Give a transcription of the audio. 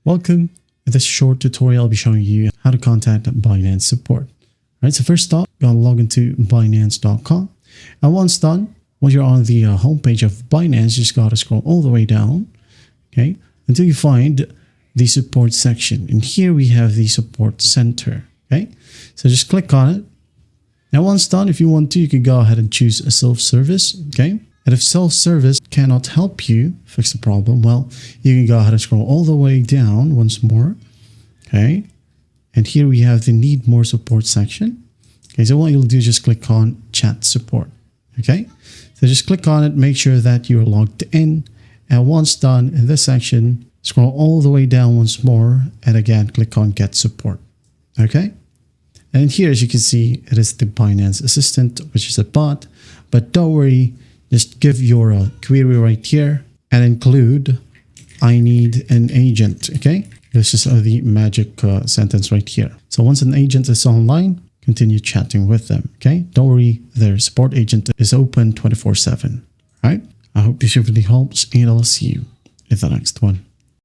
Welcome. In this short tutorial, I'll be showing you how to contact Binance support. All right, so first off, you gotta log into Binance.com. And once done, once you're on the homepage of Binance, you just gotta scroll all the way down, okay, until you find the support section. And here we have the support center, okay? So just click on it. Now, once done, if you want to, you can go ahead and choose a self-service, okay? And if self-service cannot help you fix the problem, well, you can go ahead and scroll all the way down once more, okay? And here we have the need more support section. Okay, so what you'll do is just click on chat support, okay? So just click on it, make sure that you're logged in. And once done in this section, scroll all the way down once more. And again, click on get support, okay? And here, as you can see, it is the Binance Assistant, which is a bot. But don't worry, just give your query right here and include, I need an agent, okay? This is the magic sentence right here. So once an agent is online, continue chatting with them, okay? Don't worry, their support agent is open 24/7, all right? I hope this really helps, and I'll see you in the next one.